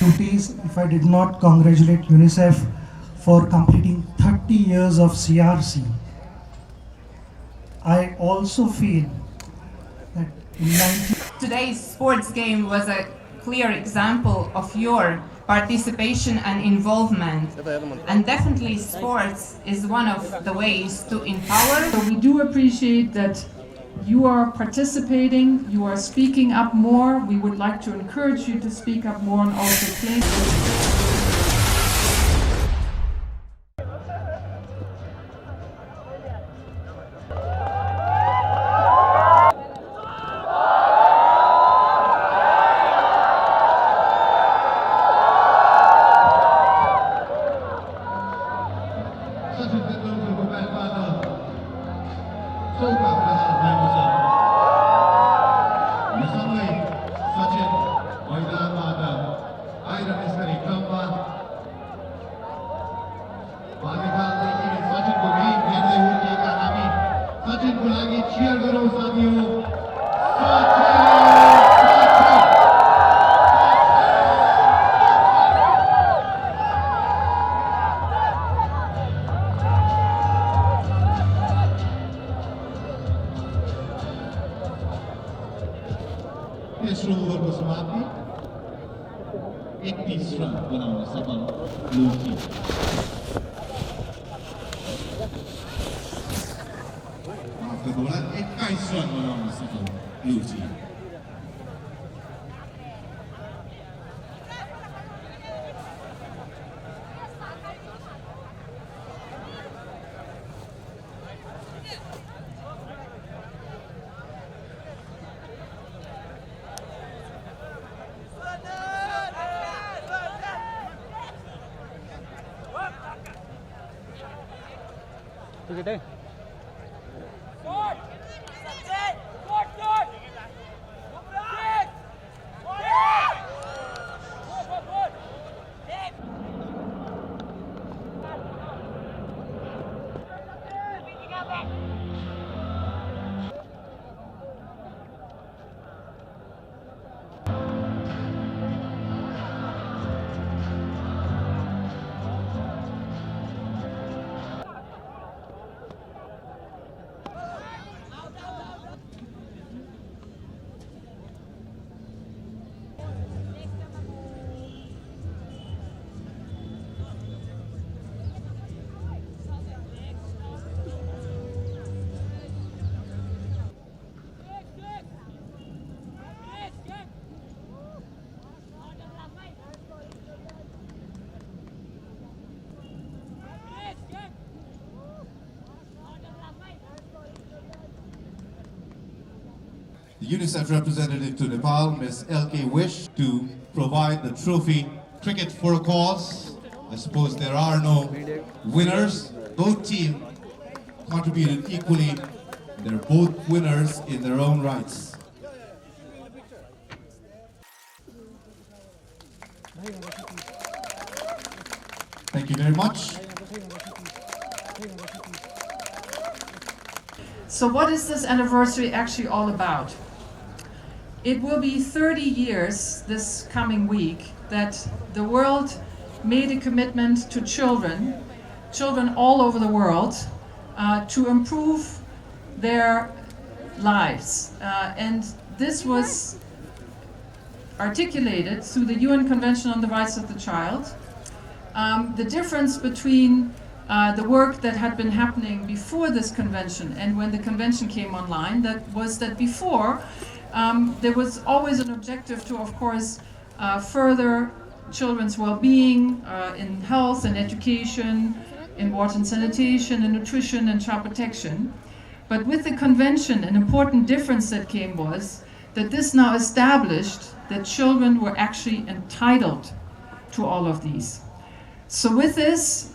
duties if I did not congratulate UNICEF for completing 30 years of CRC. I also feel that in 19 Today's sports game was a clear example of your participation and involvement. And definitely sports is one of the ways to empower. So we do appreciate that you are participating, you are speaking up more. We would like to encourage you to speak up more and also play. Sachin Tendulkar को पहलवान चौका प्रदान भएको छ। यो सँगै सचिन मैदानबाट आइरहने गरी क्रममा बाल्यकालदेखि नै सचिनको गीत हेर्दै हुर्किएका हामी सचिनको लागि चियर गरौँ साथीहरू। तेस्रो ओभरको समाप्ति 31 रन बनाउन सफल ब्लू टिम। समाप्तिको दौरान 21 रन बनाउन सफल blue team. The UNICEF representative to Nepal, Ms. LK Wish, to provide the trophy Cricket for a Cause. I suppose there are no winners. Both teams contributed equally. They're both winners in their own rights. Thank you very much. So what is this anniversary actually all about? It will be 30 years this coming week that the world made a commitment to children all over the world, to improve their lives. And this was articulated through the UN Convention on the Rights of the Child. The difference between the work that had been happening before this convention and when the convention came online, that was that before there was always an objective to, of course, further children's well-being in health and education, in water and sanitation and nutrition and child protection. But with the convention, an important difference that came was that this now established that children were actually entitled to all of these. So with this,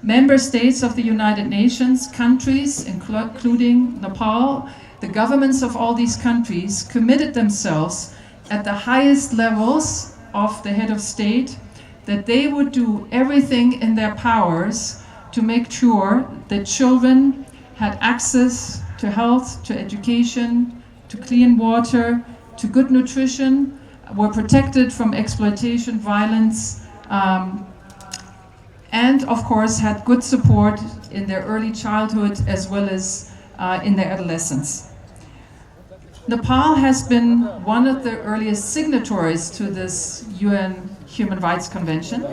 member states of the United Nations, countries, including Nepal, the governments of all these countries committed themselves at the highest levels of the head of state that they would do everything in their powers to make sure that children had access to health, to education, to clean water, to good nutrition, were protected from exploitation, violence, and of course had good support in their early childhood as well as in their adolescence. Nepal has been one of the earliest signatories to this UN Human Rights Convention,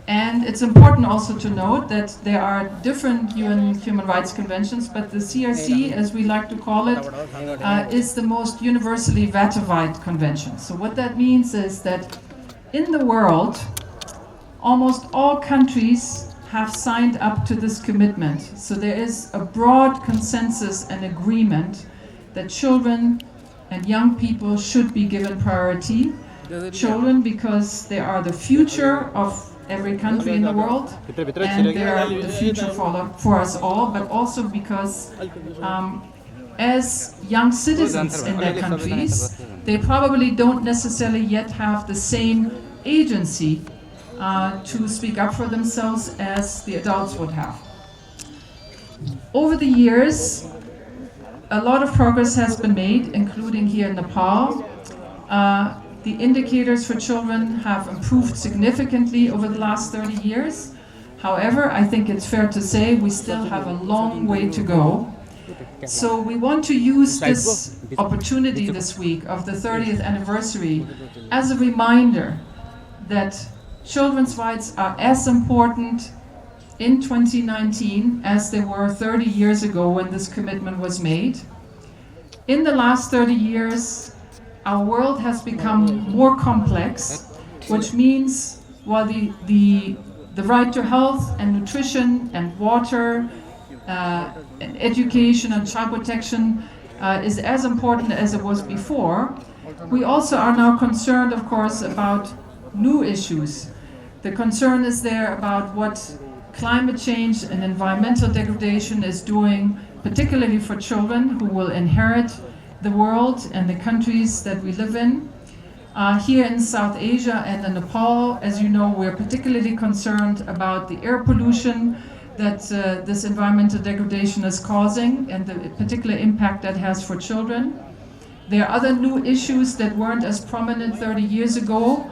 and it's important also to note that there are different UN Human Rights Conventions, but the CRC, as we like to call it, is the most universally ratified convention. So what that means is that in the world, almost all countries have signed up to this commitment. So there is a broad consensus and agreement that children and young people should be given priority. Children, because they are the future of every country in the world, and they are the future for us all, but also because as young citizens in their countries, they probably don't necessarily yet have the same agency to speak up for themselves as the adults would have. Over the years, a lot of progress has been made, including here in Nepal. The indicators for children have improved significantly over the last 30 years. However, I think it's fair to say we still have a long way to go. So we want to use this opportunity this week of the 30th anniversary as a reminder that children's rights are as important in 2019 as they were 30 years ago when this commitment was made. In the last 30 years, our world has become more complex, which means while the right to health and nutrition and water and education and child protection is as important as it was before, we also are now concerned, of course, about new issues. The concern is there about what climate change and environmental degradation is doing, particularly for children who will inherit the world and the countries that we live in. Here in South Asia and in Nepal, as you know, we're particularly concerned about the air pollution that this environmental degradation is causing and the particular impact that has for children. There are other new issues that weren't as prominent 30 years ago,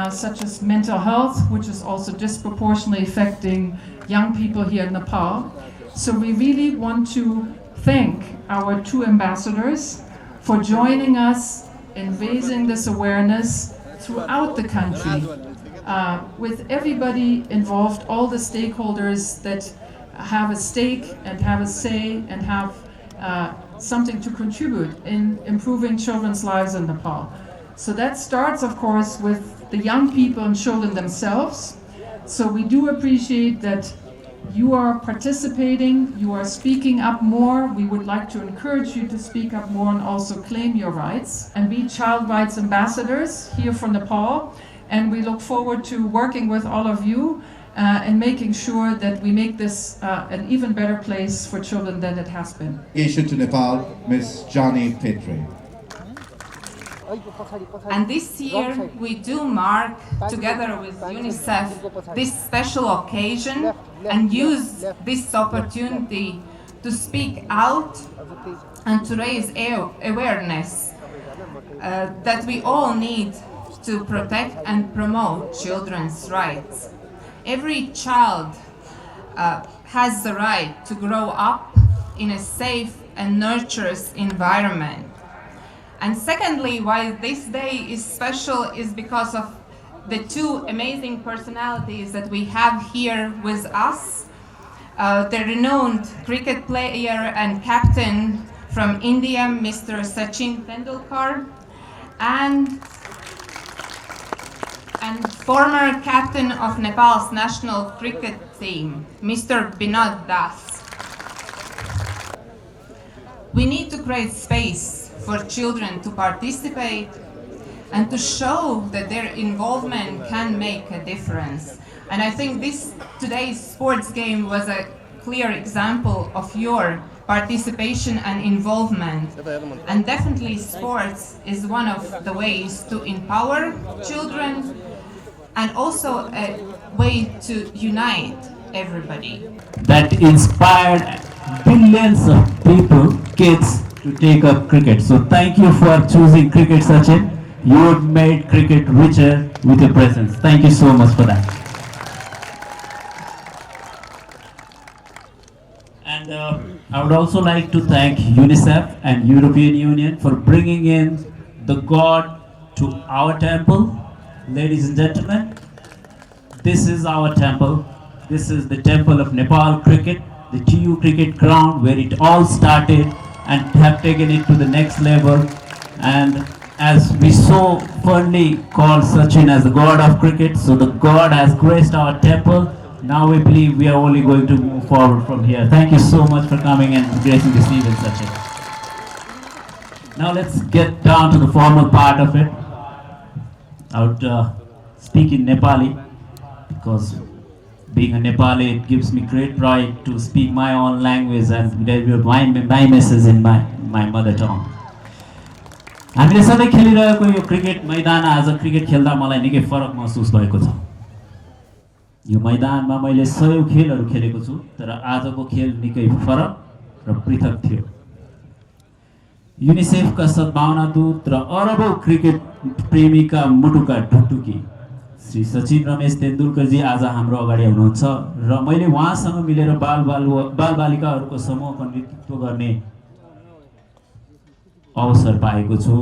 such as mental health, which is also disproportionately affecting young people here in Nepal. So we really want to thank our two ambassadors for joining us in raising this awareness throughout the country, with everybody involved, all the stakeholders that have a stake and have a say and have something to contribute in improving children's lives in Nepal. So that starts, of course, with the young people and children themselves. So we do appreciate that you are participating, you are speaking up more. We would like to encourage you to speak up more and also claim your rights and be child rights ambassadors here for Nepal. And we look forward to working with all of you and making sure that we make this an even better place for children than it has been. Asia to Nepal, Ms. Johnny Petre. And this year we do mark, together with UNICEF, this special occasion and use this opportunity to speak out and to raise awareness that we all need to protect and promote children's rights. Every child has the right to grow up in a safe and nurturous environment. And secondly, why this day is special is because of the two amazing personalities that we have here with us. The renowned cricket player and captain from India, Mr. Sachin Tendulkar, and former captain of Nepal's national cricket team, Mr. Abhinab. We need to create space for children to participate and to show that their involvement can make a difference. And I think today's sports game was a clear example of your participation and involvement. And definitely sports is one of the ways to empower children and also a way to unite everybody. That inspired billions of people, kids, to take up cricket. So thank you for choosing cricket, Sachin. You have made cricket richer with your presence. Thank you so much for that. And I would also like to thank UNICEF and European Union for bringing in the God to our temple. Ladies and gentlemen, this is our temple. This is the temple of Nepal cricket, the TU cricket ground where it all started and have taken it to the next level. And as we so fondly call Sachin as the God of cricket, so the God has graced our temple. Now we believe we are only going to move forward from here. Thank you so much for coming and gracing this event, Sachin. Now let's get down to the formal part of it. I would speak in Nepali because being a Nepali, it gives me great pride to speak my own language and deliver my message in my mother tongue. हामीले सधैँ खेलिरहेको यो cricket मैदान आज cricket खेल्दा मलाई निकै फरक महसुस भएको छ। यो मैदानमा मैले सयौं खेलहरू खेलेको छु, तर आजको खेल निकै फरक र पृथक थियो। युनिसेफका सद्भावना दूत र अरबौं क्रिकेट प्रेमीका मुटुका ढुकढुकी श्री सचिन रमेश तेन्दुलकर जी आज हाम्रो अगाडि हुनुहुन्छ र मैले उहाँसँग मिलेर बालबालिकाहरूको समूहको नेतृत्व गर्ने अवसर पाएको छु।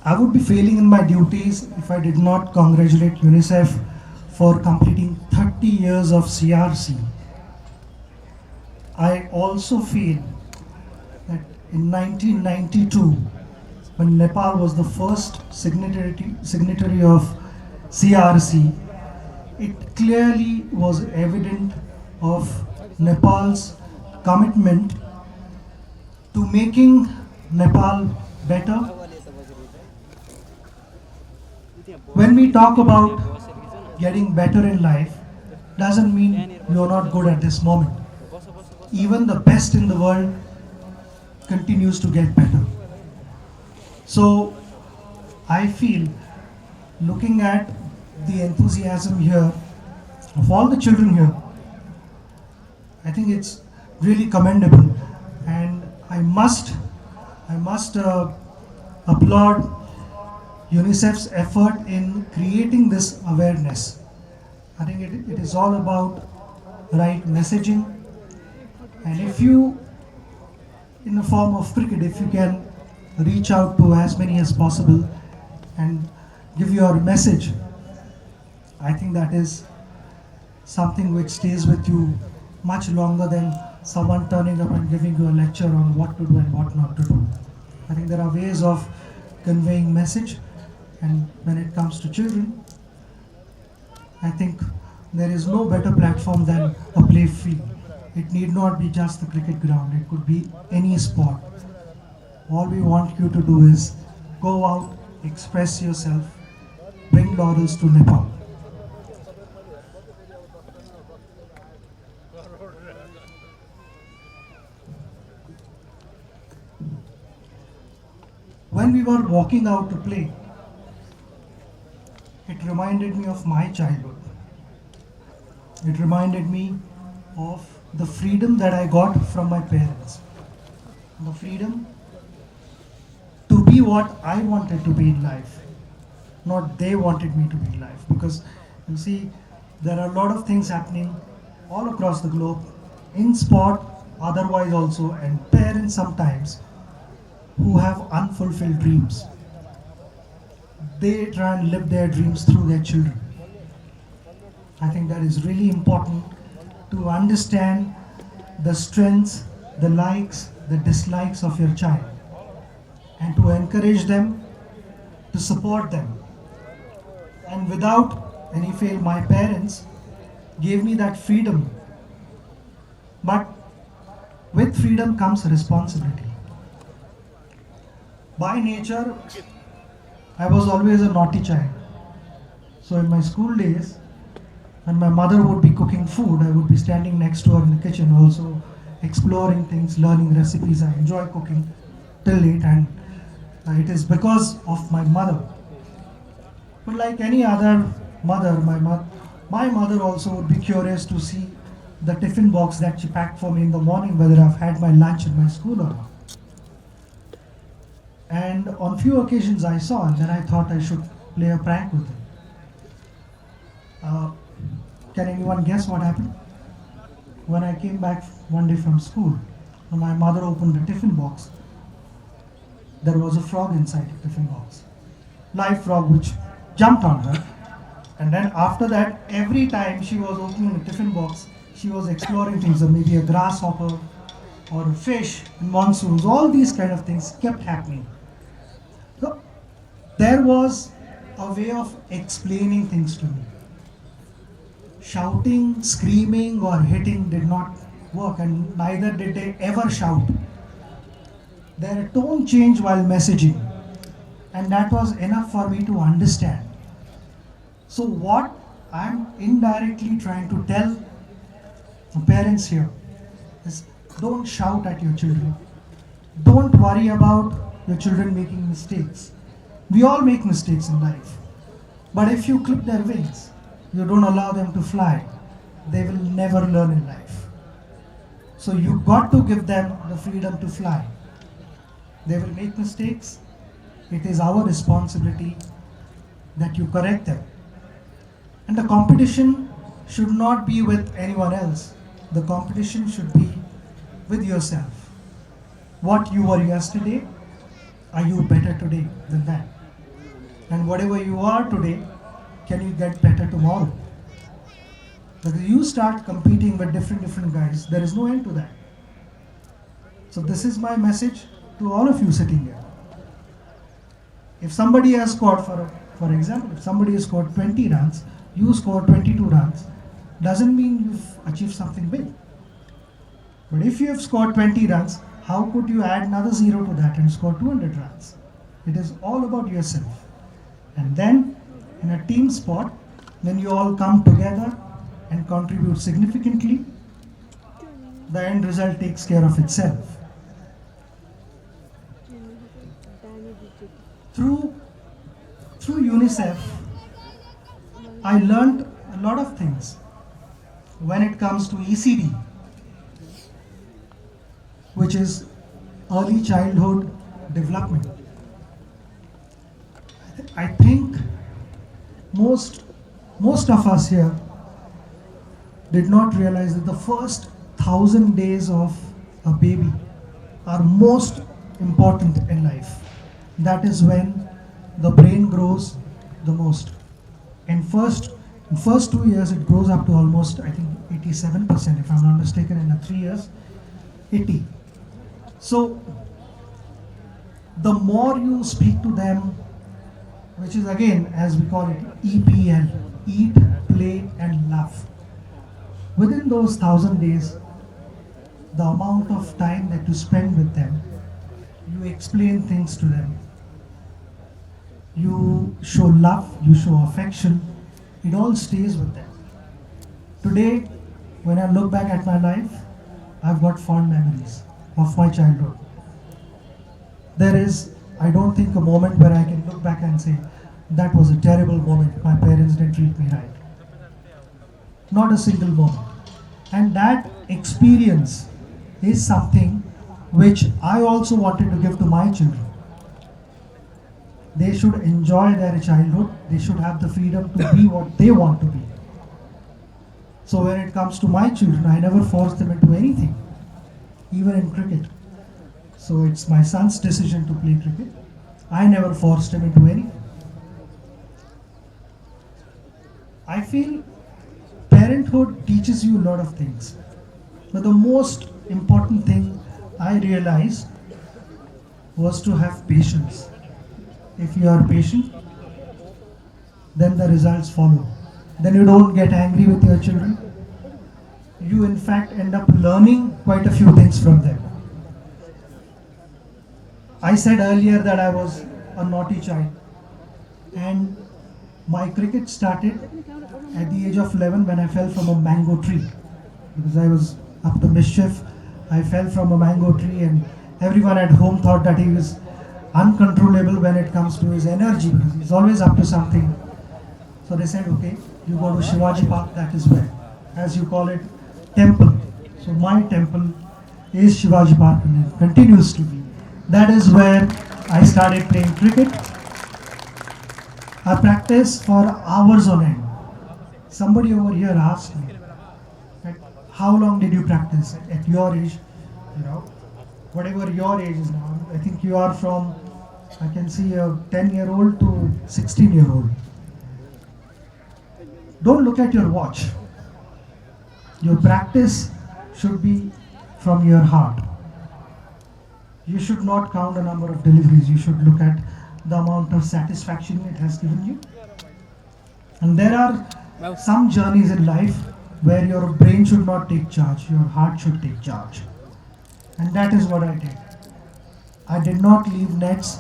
I would be failing in my duties if I did not congratulate UNICEF for completing 30 years of CRC. I also feel that in 1992, when Nepal was the first signatory of CRC, it clearly was evident of Nepal's commitment to making Nepal better. When we talk about getting better in life, doesn't mean you're not good at this moment. Even the best in the world continues to get better. So I feel, looking at the enthusiasm here of all the children here, I think it's really commendable, and I must applaud UNICEF's effort in creating this awareness. I think it is all about right messaging, and if you, in the form of cricket, if you can reach out to as many as possible and give your message, I think that is something which stays with you much longer than someone turning up and giving you a lecture on what to do and what not to do. I think there are ways of conveying message, and when it comes to children, I think there is no better platform than a play field. It need not be just the cricket ground, it could be any sport. All we want you to do is go out, express yourself, bring laurels to Nepal. When we were walking out to play, it reminded me of my childhood. It reminded me of the freedom that I got from my parents. The freedom to be what I wanted to be in life, not they wanted me to be in life. Because you see, there are a lot of things happening all across the globe, in sport, otherwise also, and parents sometimes who have unfulfilled dreams. They try and live their dreams through their children. I think that is really important to understand the strengths, the likes, the dislikes of your child, and to encourage them, to support them. And without any fail, my parents gave me that freedom. But with freedom comes responsibility. By nature, I was always a naughty child. So in my school days, when my mother would be cooking food, I would be standing next to her in the kitchen, also exploring things, learning recipes. I enjoy cooking till late, and it is because of my mother. But like any other mother, my mother also would be curious to see the tiffin box that she packed for me in the morning, whether I've had my lunch in my school or not. And on few occasions I saw, and then I thought I should play a prank with him. Can anyone guess what happened? When I came back one day from school, my mother opened the tiffin box. There was a frog inside the tiffin box. Live frog which jumped on her. And then after that, every time she was opening the tiffin box, she was exploring things, or maybe a grasshopper or a fish, monsoons, all these kind of things kept happening. So there was a way of explaining things to me. Shouting, screaming or hitting did not work, and neither did they ever shout. Their tone changed while messaging, and that was enough for me to understand. So what I'm indirectly trying to tell the parents here is, don't shout at your children. Don't worry about your children making mistakes. We all make mistakes in life. But if you clip their wings, you don't allow them to fly, they will never learn in life. So you've got to give them the freedom to fly. They will make mistakes. It is our responsibility that you correct them. And the competition should not be with anyone else. The competition should be with yourself. What you were yesterday, are you better today than that? And whatever you are today, can you get better tomorrow? Because you start competing with different guys, there is no end to that. So this is my message to all of you sitting here. If somebody has scored, for example, if somebody has scored 20 runs, you score 22 runs, doesn't mean you've achieved something big. But if you have scored 20 runs, how could you add another 0 to that and score 200 runs? It is all about yourself. And then in a team sport, when you all come together and contribute significantly, the end result takes care of itself. Through UNICEF, I learned a lot of things when it comes to ECD, which is early childhood development. I think most of us here did not realize that the first 1,000 days of a baby are most important in life. That is when the brain grows the most. In first 2 years, it grows up to almost, I think, 87%, if I'm not mistaken. In 3 years, 80. So the more you speak to them, which is again, as we call it, EPL, eat, play and love. Within those 1,000 days, the amount of time that you spend with them, you explain things to them, you show love, you show affection, it all stays with them. Today, when I look back at my life, I've got fond memories of my childhood. There is, I don't think, a moment where I can look back and say, that was a terrible moment, my parents didn't treat me right. Not a single moment. And that experience is something which I also wanted to give to my children. They should enjoy their childhood, they should have the freedom to be what they want to be. So when it comes to my children, I never force them into anything, even in cricket. So it's my son's decision to play cricket. I never forced him into anything. I feel parenthood teaches you a lot of things. But the most important thing I realized was to have patience. If you are patient, then the results follow. Then you don't get angry with your children. You in fact end up learning quite a few things from them. I said earlier that I was a naughty child, and my cricket started at the age of 11 when I fell from a mango tree. Because I was up to mischief, I fell from a mango tree, and everyone at home thought that he was uncontrollable when it comes to his energy, because he's always up to something. So they said, okay, you go to Shivaji Park, that is where, as you call it, temple. So my temple is Shivaji Park and it continues to be. That is where I started playing cricket. I practiced for hours on end. Somebody over here asked me, that, how long did you practice at your age? You know, whatever your age is now. I think you are from, I can see a 10-year-old to 16-year-old. Don't look at your watch. Your practice should be from your heart. You should not count the number of deliveries. You should look at the amount of satisfaction it has given you. And there are some journeys in life where your brain should not take charge, your heart should take charge. And that is what I did. I did not leave nets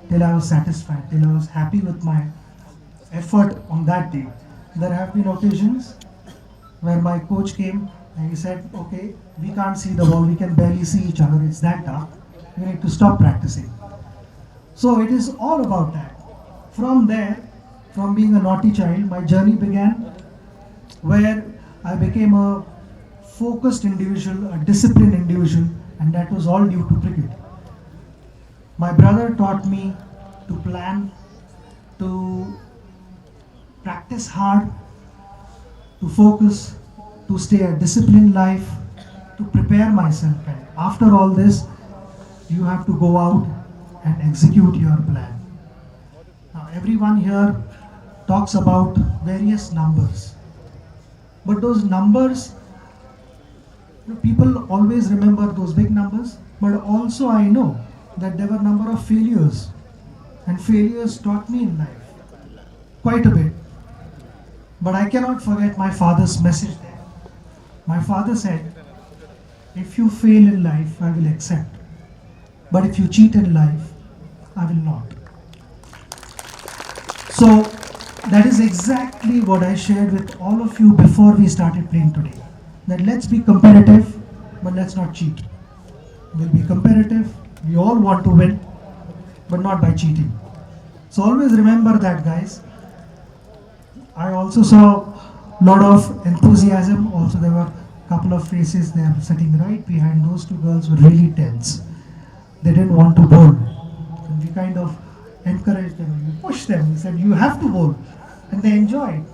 till I was satisfied, till I was happy with my effort on that day. There have been occasions where my coach came and he said, okay, we can't see the ball, we can barely see each other, it's that dark, you need to stop practicing. So it is all about that. From there, from being a naughty child, my journey began where I became a focused individual, a disciplined individual, and that was all due to cricket. My brother taught me to plan, to practice hard, to focus, to stay a disciplined life, to prepare myself. And after all this, you have to go out and execute your plan. Now, everyone here talks about various numbers, but those numbers, people always remember those big numbers, but also I know that there were a number of failures, and failures taught me in life quite a bit. But I cannot forget my father's message there. My father said, if you fail in life, I will accept. But if you cheat in life, I will not. So that is exactly what I shared with all of you before we started playing today. That let's be competitive, but let's not cheat. We'll be competitive, we all want to win, but not by cheating. So always remember that, guys. I also saw a lot of enthusiasm. Also there were a couple of faces there sitting right behind those two girls were really tense. They didn't want to bowl. And we kind of encouraged them, we pushed them, we said you have to bowl. And they enjoyed.